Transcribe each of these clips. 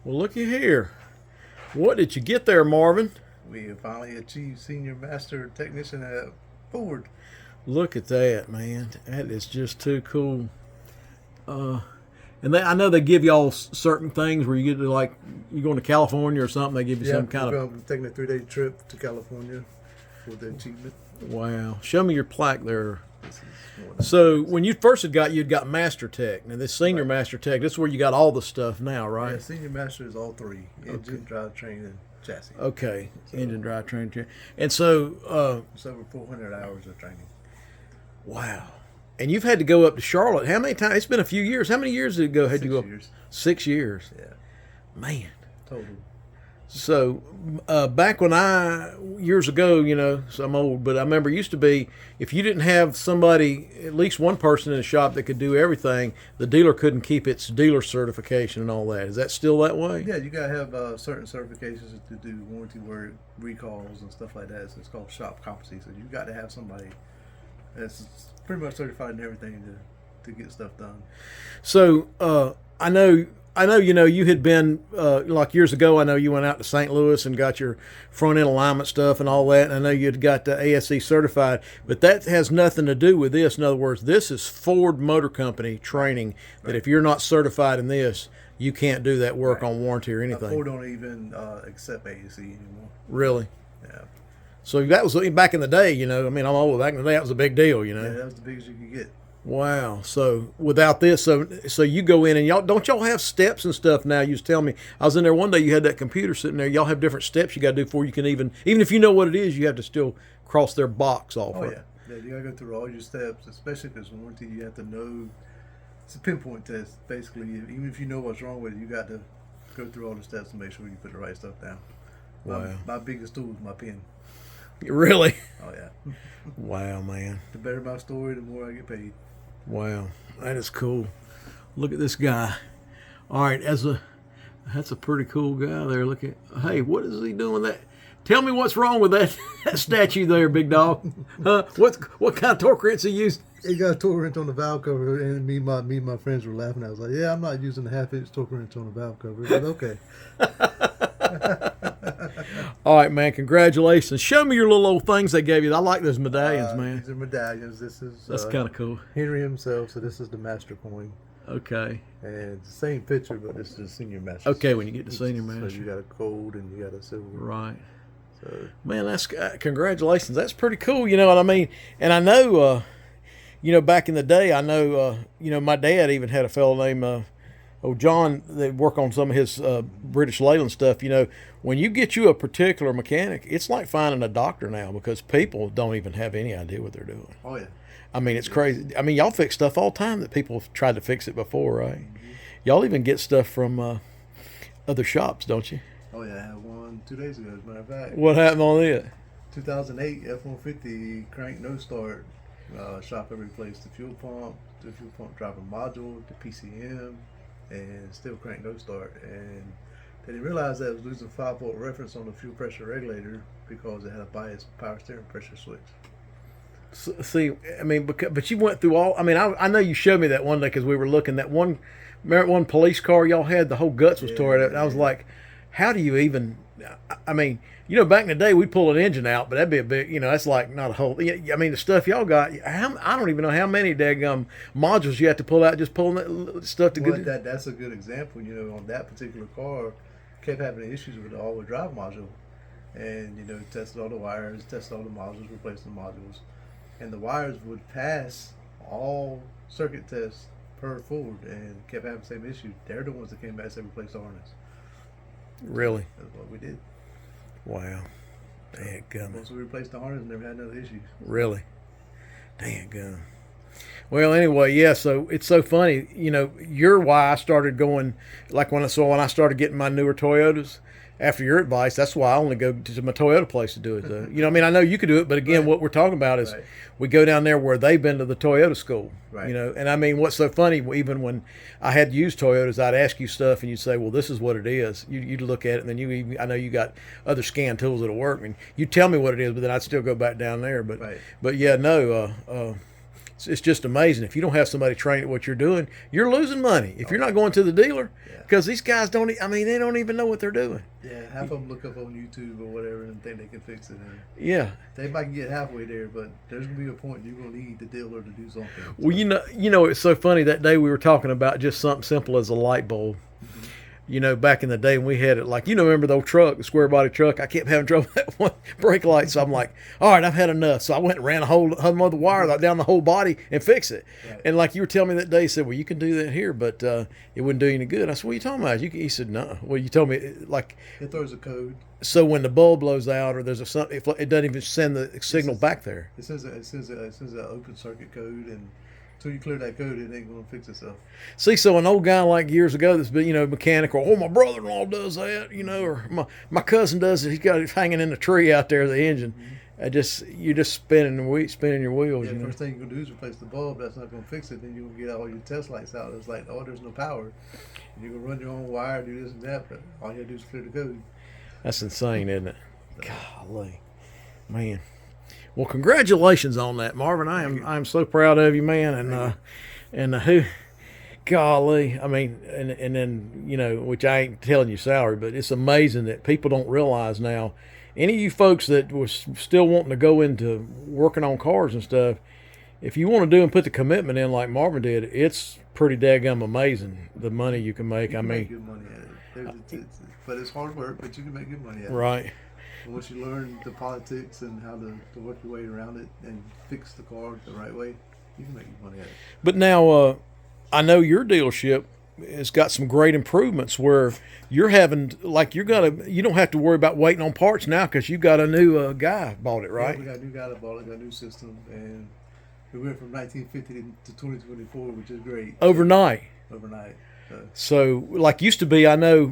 Well, looky here. What did you get there, Marvin? We have finally achieved Senior Master Technician at Ford. Look at that, man. That is just too cool. Uh, I know they give y'all certain things where you get to, like, you're going to California or something. They give you some kind we're taking a 3-day trip to California for the achievement. Wow. Show me your plaque there. This is So when you first you'd got Master Tech. Now this Senior Master Tech, this is where you got all the stuff now, right? Yeah, Senior Master is all three: engine, drivetrain, and chassis. Okay. Engine, drivetrain, and so it's over 400 hours of training. wow. And you've had to go up to Charlotte. How many times? It's been a few years. How many years did it go? Had you go? 6 years. 6 years. Yeah, Man. total. So back when years ago, so I'm old, but I remember it used to be if you didn't have somebody, at least one person in the shop that could do everything, the dealer couldn't keep its dealer certification and all that. Is that still that way? Yeah, you gotta have certain certifications to do warranty work, recalls, and stuff like that. So it's called shop competency. So you got to have somebody that's pretty much certified in everything to get stuff done. So I know. You had been like years ago. I know you went out to St. Louis and got your front end alignment stuff and all that. And I know you had got the ASE certified, but that has nothing to do with this. In other words, this is Ford Motor Company training. That if you're not certified in this, you can't do that work on warranty or anything. Ford don't even accept ASE anymore. Really? Yeah. So that was back in the day. I mean, I'm old. Back in the day, that was a big deal. Yeah, that was the biggest you could get. Wow. So without this, so you go in and y'all have steps and stuff now. You was telling me I was in there one day. You had that computer sitting there. Y'all have different steps you got to do before you can even if you know what it is, you have to still cross their box off. Oh yeah, you gotta go through all your steps, especially if it's warranty. You have to know. It's a pinpoint test, basically. Even if you know what's wrong with it, you got to go through all the steps to make sure you put the right stuff down. Wow. My biggest tool is my pen. Really? Oh yeah. Wow, man. The better my story, the more I get paid. Wow, that is cool. Look at this guy. All right, that's a pretty cool guy there. Look at, hey, what is he doing with that? Tell me what's wrong with that, that statue there, big dog. What kind of torque wrench he used? He got a torque wrench on the valve cover, and me and my friends were laughing. I was like, "Yeah, I'm not using a 1/2-inch torque wrench on the valve cover, but okay." All right, man. Congratulations. Show me your little old things they gave you. I like those medallions, man. These are medallions. This is That's kind of cool. Henry himself. So this is the master coin. Okay. And it's the same picture, but this is the senior master. Okay, when you get to senior master. So you got a gold and you got a silver. Right. So man, that's congratulations. That's pretty cool. You know what I mean? And I know, back in the day, I know, my dad even had a fellow named John that work on some of his British Leyland stuff. When you get you a particular mechanic, it's like finding a doctor now because people don't even have any idea what they're doing. Oh yeah. I mean, it's crazy. I mean, y'all fix stuff all the time that people have tried to fix it before, right? Mm-hmm. Y'all even get stuff from other shops, don't you? Oh yeah, I had one 2 days ago. As a matter of fact. What happened on it? 2008 F-150 crank no start. Shop had replaced the fuel pump driver module, the PCM, and still crank no start. And they didn't realize that it was losing 5-volt reference on the fuel pressure regulator because it had a biased power steering pressure switch. See, I mean, but you went through all. I mean, I know you showed me that one day because we were looking that one. Remember one police car y'all had? The whole guts was torn out. And I was like, how do you even? I mean, back in the day we'd pull an engine out, but that'd be a big. That's like not a whole. I mean, the stuff y'all got. I don't even know how many daggum modules you have to pull out just pulling that stuff to well, get. That's a good example. On that particular car, kept having issues with the all-wheel drive module, and tested all the wires, tested all the modules, replaced the modules. And the wires would pass all circuit tests per Ford and kept having the same issue. They're the ones that came back and said replace the harness. Really? That's what we did. Wow. Dang Once we replaced the harness, never had another issue. Really? Dang Well, anyway, yeah. So it's so funny. You're why I started going. Like when I started getting my newer Toyotas. After your advice, that's why I only go to my Toyota place to do it. Though. I know you could do it, but again, what we're talking about is we go down there where they've been to the Toyota school. Right. And I mean, what's so funny? Even when I had used Toyotas, I'd ask you stuff, and you'd say, "Well, this is what it is." You'd look at it, and then I know you got other scan tools that'll work, and you tell me what it is, but then I'd still go back down there. But yeah, no. it's just amazing. If you don't have somebody trained at what you're doing, you're losing money. If you're not going to the dealer, because these guys don't. I mean, they don't even know what they're doing. Yeah, half of them look up on YouTube or whatever and think they can fix it. And Yeah. they might get halfway there, but there's gonna be a point you're gonna need the dealer to do something. Well, you know, it's so funny that day we were talking about just something simple as a light bulb. You know, back in the day when we had it, like, you know, remember the old truck, the square body truck? I kept having trouble with that one brake light. So I'm like, all right, I've had enough. So I went and ran a whole other wire down the whole body and fix it. Right. And like you were telling me that day, you said, well, you can do that here, but it wouldn't do you any good. I said, what are you talking about? He said, no. Well, you told me, like, It throws a code. so when the bulb blows out or there's a something, it doesn't even send the signal back there. It says an open circuit code, and until you clear that code, it ain't gonna fix itself. See, so an old guy like years ago that's been, you know, mechanical, oh, my brother-in-law does that, you know, or my cousin does it. He's got it hanging in the tree out there, the engine. You're just spinning your wheels, Yeah, you know. first thing you're gonna do is replace the bulb. That's not gonna fix it. Then you're gonna get all your test lights out. It's like, oh, there's no power. And you're gonna run your own wire, do this and that, but all you gotta do is clear the code. That's insane, isn't it? Golly, man. Well, congratulations on that, Marvin. I'm so proud of you, man. And who, golly, I mean, and then, you know, which I ain't telling you salary, but it's amazing that people don't realize now. Any of you folks that was still wanting to go into working on cars and stuff, if you want to do and put the commitment in like Marvin did, it's pretty daggum amazing the money you can make. You I can mean, make good money at it. But it's hard work, but you can make good money at it. right. And once you learn the politics and how to work your way around it and fix the car the right way, you can make good money at it. But now, I know your dealership has got some great improvements where you're having, like, you don't have to worry about waiting on parts now because you got a new guy bought it, right? Yeah, we got a new guy that bought it, got a new system, and we went from 1950 to 2024, which is great. Overnight. Overnight. So, like used to be, I know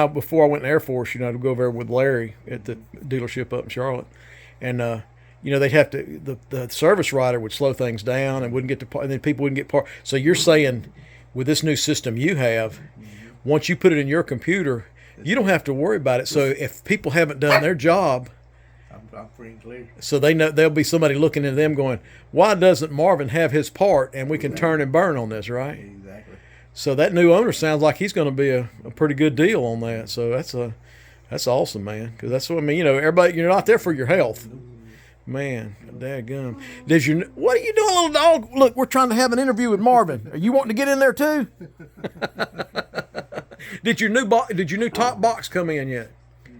before I went in the Air Force, you know, to go over there with Larry at the dealership up in Charlotte, and you know, they'd have to the service writer would slow things down and wouldn't get the part, and then people wouldn't get part. So you're saying with this new system you have, once you put it in your computer, you don't have to worry about it. So if people haven't done their job, I'm free and clear. so they know there'll be somebody looking at them going, why doesn't Marvin have his part and we can turn and burn on this, right? Exactly. So that new owner sounds like he's going to be a pretty good deal on that. So that's awesome, man. Because that's what I mean. You know, everybody, you're not there for your health, man. Dadgum. What are you doing, little dog? Look, we're trying to have an interview with Marvin. Are you wanting to get in there too? Did your new top box come in yet?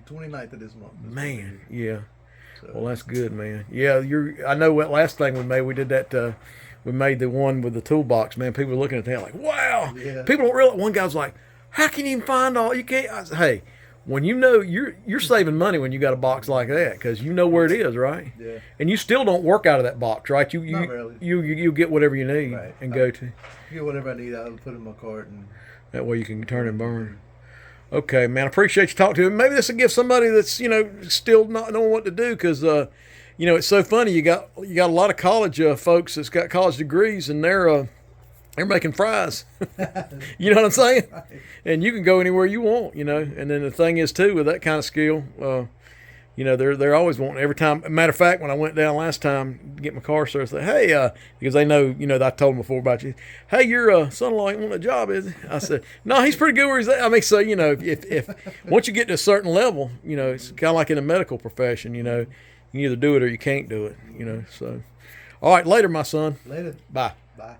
29th of this month. Man, yeah. Well, that's good, man. Yeah, I know what last thing we made. We did that. We made the one with the toolbox, man. People were looking at that like, wow. Yeah. People don't realize. One guy was like, how can you even find all? You can't. I said, hey, when you know you're saving money when you got a box like that because you know where it is, right? Yeah. And you still don't work out of that box, right? Not really. You get whatever you need Right. and go to. Get whatever I need, I'll put in my cart and. That way you can turn and burn. Okay, man. I appreciate you talking to me. Maybe this will give somebody that's, you know, still not knowing what to do because, you know, it's so funny. You got a lot of college folks that's got college degrees and they're making fries. You know what I'm saying? And you can go anywhere you want, you know. And then the thing is too with that kind of skill, you know, they're always wanting every time. Matter of fact, when I went down last time to get my car serviced, they said, hey, because they know, you know, that I told them before about you. Hey, your son-in-law ain't want a job, is he? I said, no, he's pretty good where he's at. I mean, so, you know, if once you get to a certain level, you know, it's kind of like in the medical profession, you know, you can either do it or you can't do it, you know. So, all right, later, my son. Later. Bye. Bye.